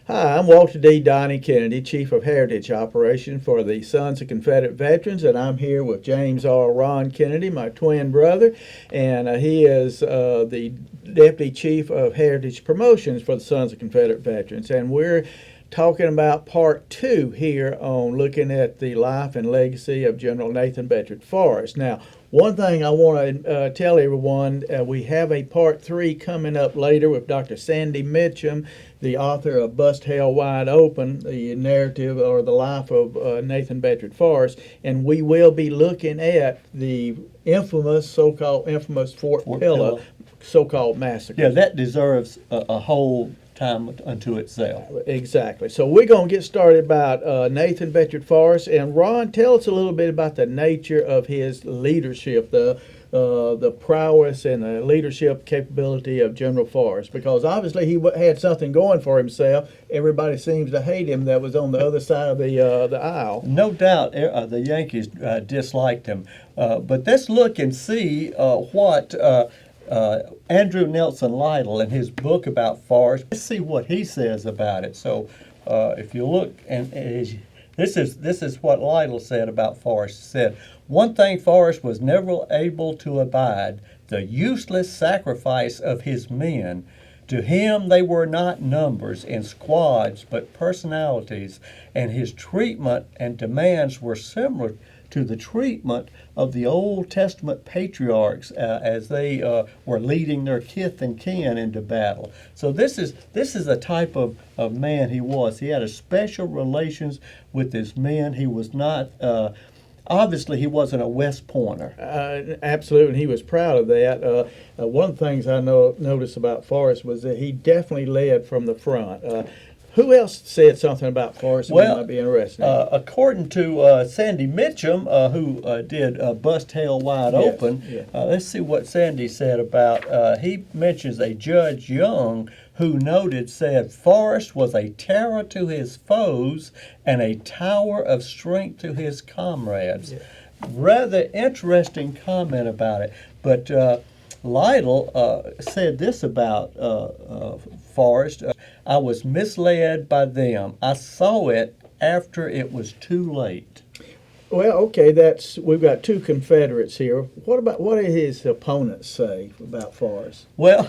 Hi, I'm Walter D. Donnie Kennedy, Chief of Heritage Operations for the Sons of Confederate Veterans, and I'm here with James R. Ron Kennedy, my twin brother, and he is the Deputy Chief of Heritage Promotions for the Sons of Confederate Veterans, and we're talking about part two here on looking at the life and legacy of General Nathan Bedford Forrest. Now, one thing I want to tell everyone, we have a part three coming up later with Dr. Sandy Mitchum, the author of Bust Hell Wide Open, the narrative or the life of Nathan Bedford Forrest, and we will be looking at the infamous, so-called infamous Fort Pillow so-called massacre. Yeah, that deserves a whole time unto itself. Exactly. So we're going to get started about Nathan Bedford Forrest. And Ron, tell us a little bit about the nature of his leadership, the prowess and the leadership capability of General Forrest, because obviously he had something going for himself. Everybody seems to hate him that was on the other side of the aisle. No doubt the Yankees disliked him. But let's look and see what Andrew Nelson Lytle in his book about Forrest. Let's see what he says about it. So if you look, and this is what Lytle said about Forrest. He said, "One thing Forrest was never able to abide, the useless sacrifice of his men. To him they were not numbers in squads, but personalities, and his treatment and demands were similar to the treatment of the Old Testament patriarchs as they were leading their kith and kin into battle." So this is the type of man he was. He had a special relations with his men. He was not obviously he wasn't a West Pointer. Absolutely, and he was proud of that. One of the things I noticed about Forrest was that he definitely led from the front. Who else said something about Forrest that might be interesting? According to Sandy Mitchum, who did Bust Hell Wide Open, let's see what Sandy said about, he mentions a Judge Young who said, "Forrest was a terror to his foes and a tower of strength to his comrades." Yeah. Rather interesting comment about it. But Lytle said this about Forrest. "I was misled by them. I saw it after it was too late." Well, okay, we've got two Confederates here. What did his opponents say about Forrest? Well,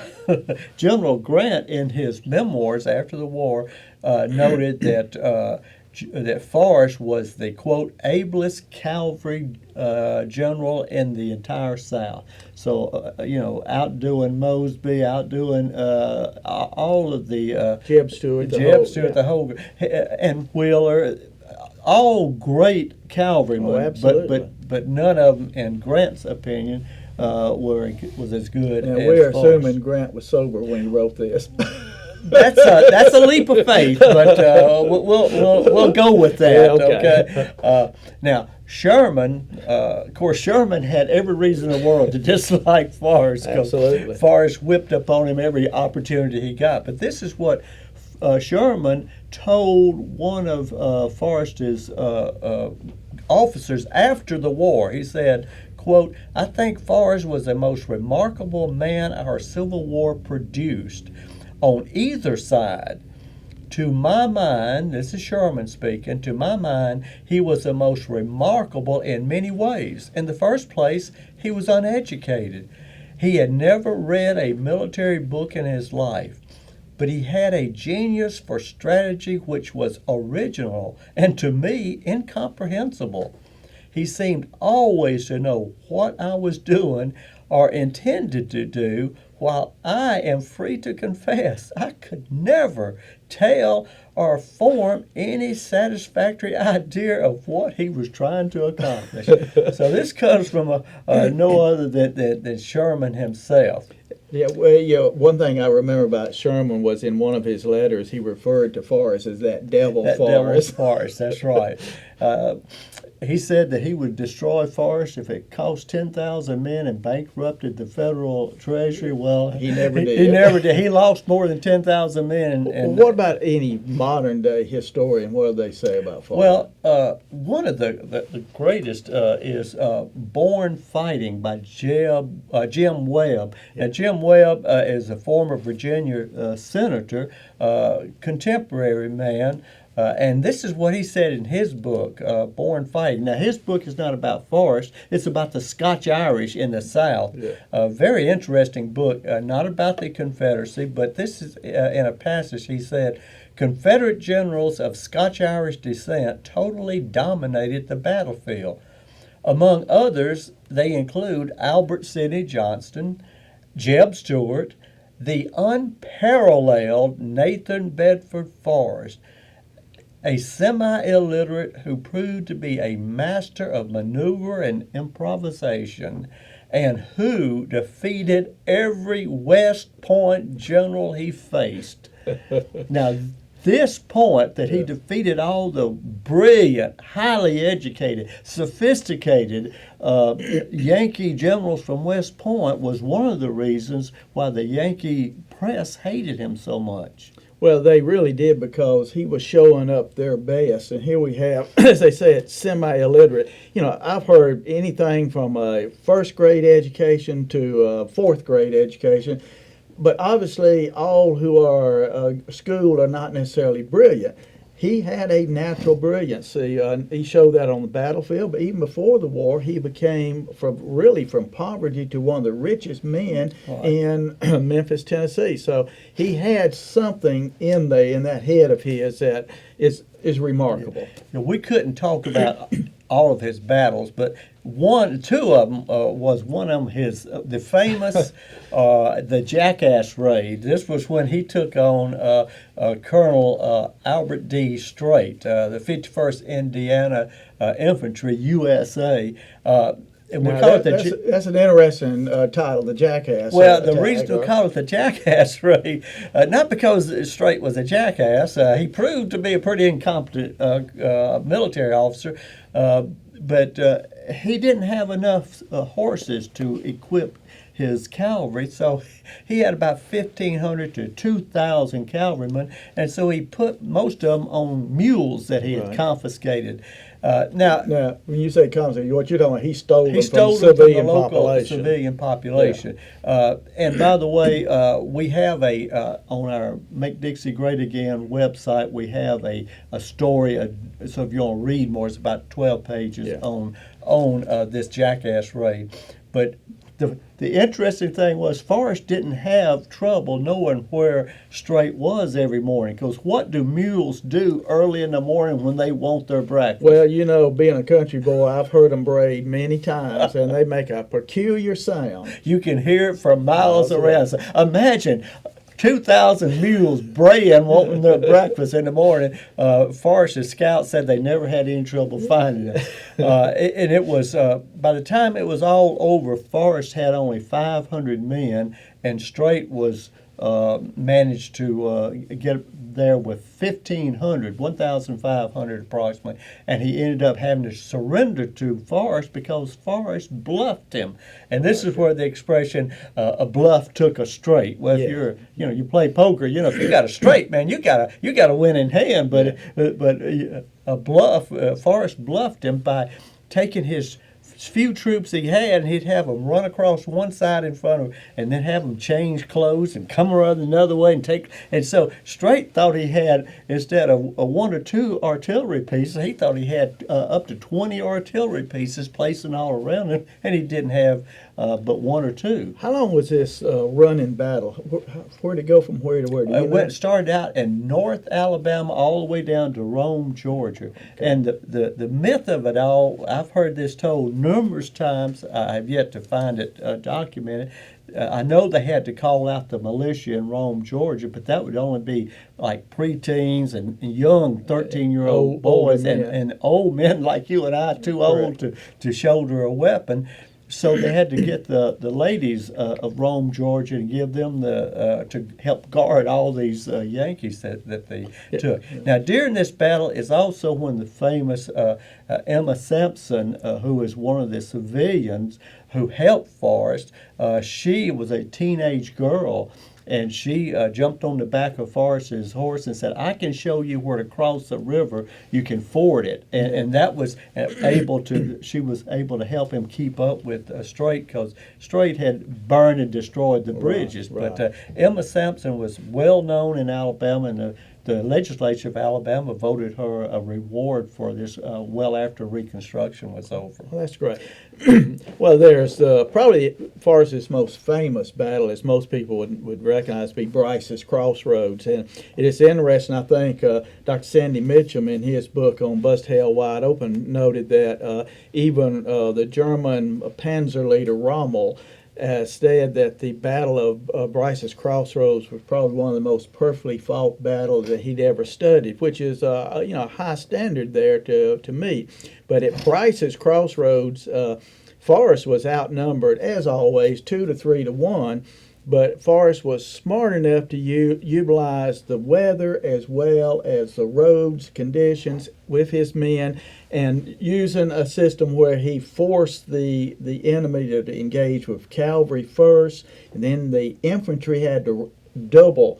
General Grant in his memoirs after the war noted that Forrest was the, quote, ablest cavalry general in the entire South. So, outdoing Mosby, outdoing all of the Jeb Stuart, the whole, and Wheeler, all great cavalrymen. Oh, absolutely. But none of them, in Grant's opinion, was as good as we're Forrest. assuming Grant was sober when he wrote this. That's a leap of faith, but we'll go with that. Yeah, okay. Now Sherman, of course, Sherman had every reason in the world to dislike Forrest. Absolutely. Forrest whipped up on him every opportunity he got. But this is what Sherman told one of Forrest's officers after the war. He said, quote, "I think Forrest was the most remarkable man our Civil War produced. On either side, to my mind," this is Sherman speaking, "to my mind, he was the most remarkable in many ways. In the first place, he was uneducated. He had never read a military book in his life, but he had a genius for strategy which was original and to me incomprehensible. He seemed always to know what I was doing or intended to do, while I am free to confess I could never tell or form any satisfactory idea of what he was trying to accomplish." So this comes from no other than Sherman himself. Yeah, well, one thing I remember about Sherman was in one of his letters he referred to Forrest as that devil Forrest. Devil Forrest, that's right. he said that he would destroy Forrest if it cost 10,000 men and bankrupted the federal treasury. Well, He never did. He never did. He lost more than 10,000 men. And what about any modern day historian? What do they say about Forrest? well, one of the greatest is Born Fighting by Jim Webb. Now, Jim Webb is a former Virginia senator, contemporary man. And this is what he said in his book, Born Fighting. Now, his book is not about Forrest. It's about the Scotch-Irish in the South. Yeah. A very interesting book, not about the Confederacy, but this is in a passage he said, Confederate generals of Scotch-Irish descent totally dominated the battlefield. Among others, they include Albert Sidney Johnston, Jeb Stuart, the unparalleled Nathan Bedford Forrest, a semi-illiterate who proved to be a master of maneuver and improvisation, and who defeated every West Point general he faced. Now, this point that he defeated all the brilliant, highly educated, sophisticated Yankee generals from West Point was one of the reasons why the Yankee press hated him so much. Well, they really did, because he was showing up their best. And here we have, as they say, it's semi-illiterate. You know, I've heard anything from a first grade education to a fourth grade education. But obviously, all who are schooled are not necessarily brilliant. He had a natural brilliancy. He showed that on the battlefield, but even before the war, he became from poverty to one of the richest men in Memphis, Tennessee. So he had something in that head of his that is remarkable. Now, we couldn't talk about all of his battles, but two of them was one of them the famous the Jackass raid. This was when he took on Colonel Albert D. Strait, the 51st Indiana Infantry, USA. And we call that's an interesting title, the Jackass. Well, the reason we call it the Jackass raid, not because Strait was a jackass. He proved to be a pretty incompetent military officer, but he didn't have enough horses to equip his cavalry, so he had about 1,500 to 2,000 cavalrymen, and so he put most of them on mules that he had confiscated. Now, when you say confiscated, what you're talking about, he stole them from the local civilian population. Yeah. And by the way, we have on our Make Dixie Great Again website, we have a story. So if you want to read more, it's about 12 pages on this Jackass raid. But the interesting thing was Forrest didn't have trouble knowing where Strait was every morning, because what do mules do early in the morning when they want their breakfast? Well, you know, being a country boy, I've heard them braid many times, and they make a peculiar sound. You can hear it from miles around. So imagine 2,000 mules braying, wanting their breakfast in the morning. Forrest's scouts said they never had any trouble finding it. And it was, by the time it was all over, Forrest had only 500 men, and Strait was managed to get there with 1,500 approximately, and he ended up having to surrender to Forrest because Forrest bluffed him. And this is where the expression "a bluff took a straight." Well, if you play poker, if you got a straight, man, you got a winning hand. But a bluff, Forrest bluffed him by taking his few troops he had, and he'd have them run across one side in front of him, and then have them change clothes and come around another way and so Strait thought he had, instead of one or two artillery pieces, he thought he had up to 20 artillery pieces placing all around him, and he didn't have but one or two. How long was this running battle? Where did it go from where to where? It started out in North Alabama all the way down to Rome, Georgia. Okay. And the myth of it all, I've heard this told numerous times. I have yet to find it documented. I know they had to call out the militia in Rome, Georgia, but that would only be like preteens and young 13-year-old boys and old men like you and I, too old to shoulder a weapon. so they had to get the ladies of Rome, Georgia, and give them to help guard all these Yankees that they took. Now, during this battle is also when the famous Emma Sampson, who is one of the civilians who helped Forrest, she was a teenage girl. And she jumped on the back of Forrest's horse and said, "I can show you where to cross the river. You can ford it." And that was able to. She was able to help him keep up with Strait, because Strait had burned and destroyed the bridges. Right. But Emma Sampson was well known in Alabama, and the legislature of Alabama voted her a reward for this well after Reconstruction was over. Well, that's great. Well, there's probably Forrest's most famous battle, as most people would recognize, be Brice's Crossroads. And it is interesting, I think, Dr. Sandy Mitchum in his book on Bust Hell Wide Open noted that even the German Panzer leader Rommel said that the Battle of Brice's Crossroads was probably one of the most perfectly fought battles that he'd ever studied, which is a high standard there to meet. But at Brice's Crossroads, Forrest was outnumbered, as always, 2 to 3 to 1. But Forrest was smart enough to utilize the weather as well as the roads conditions with his men, and using a system where he forced the enemy to engage with cavalry first, and then the infantry had to double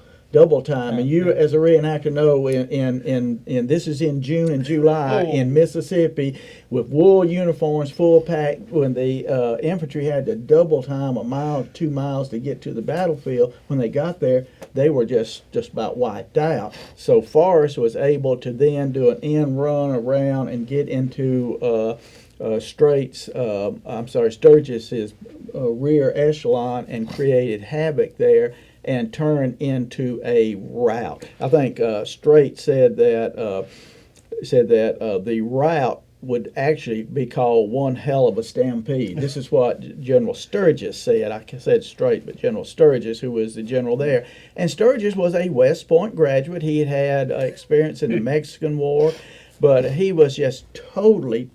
time. And you, as a reenactor, know in this is in June and July in Mississippi, with wool uniforms, full pack, when the infantry had to double time 1 mile, 2 miles to get to the battlefield. When they got there, they were just about wiped out. So Forrest was able to then do an end run around and get into Sturgis's rear echelon, and created havoc there and turned into a rout. I think Strait said that the rout would actually be called one hell of a stampede. This is what General Sturgis said. I said Strait, but General Sturgis, who was the general there. And Sturgis was a West Point graduate. He had experience in the Mexican War, but he was just totally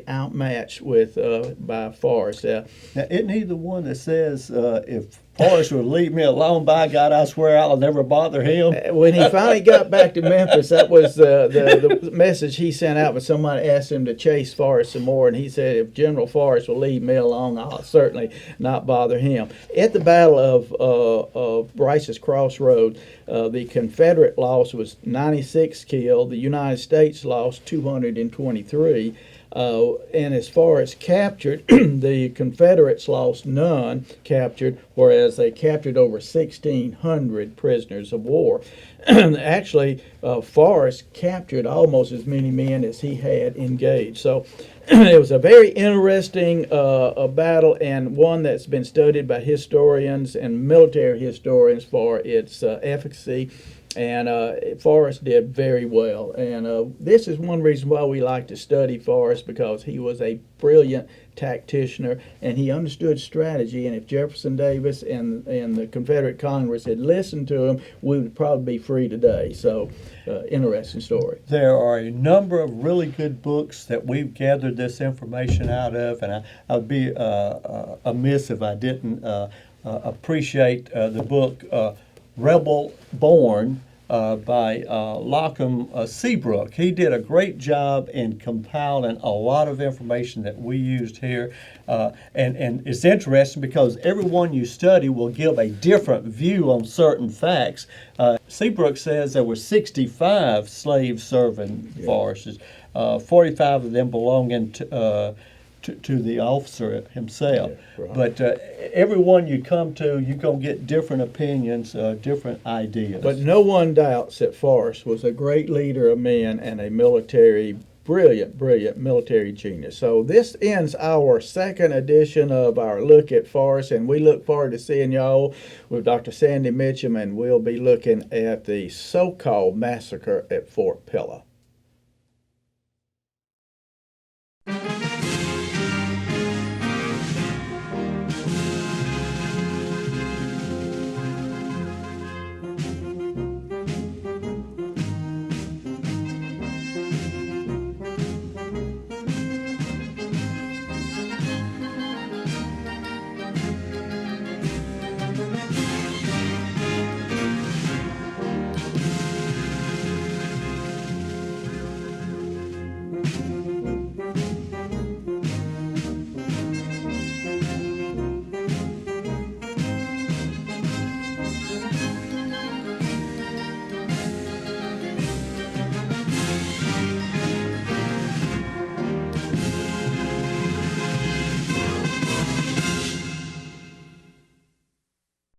outmatched by Forrest. Now, isn't he the one that says, if Forrest would leave me alone, by God, I swear I'll never bother him? When he finally got back to Memphis, that was the message he sent out, but somebody asked him to chase Forrest some more, and he said, if General Forrest will leave me alone, I'll certainly not bother him. At the Battle of Brice's Crossroads, the Confederate loss was 96 killed. The United States lost 223. And as far as captured, the Confederates lost none captured, whereas they captured over 1,600 prisoners of war. Actually, Forrest captured almost as many men as he had engaged. So it was a very interesting battle, and one that's been studied by historians and military historians for its efficacy. And Forrest did very well. And this is one reason why we like to study Forrest, because he was a brilliant tacticianer, and he understood strategy. And if Jefferson Davis and the Confederate Congress had listened to him, we would probably be free today. So, interesting story. There are a number of really good books that we've gathered this information out of, and I would be amiss if I didn't appreciate the book Rebel Born by Lockham Seabrook. He did a great job in compiling a lot of information that we used here. And it's interesting because everyone you study will give a different view on certain facts. Seabrook says there were 65 slaves serving Forrest, 45 of them belonging to the officer himself. Yeah, right. But everyone you come to, you're going to get different opinions, different ideas. But no one doubts that Forrest was a great leader of men and a brilliant military genius. So this ends our second edition of our look at Forrest, and we look forward to seeing y'all with Dr. Sandy Mitchum, and we'll be looking at the so-called massacre at Fort Pillow.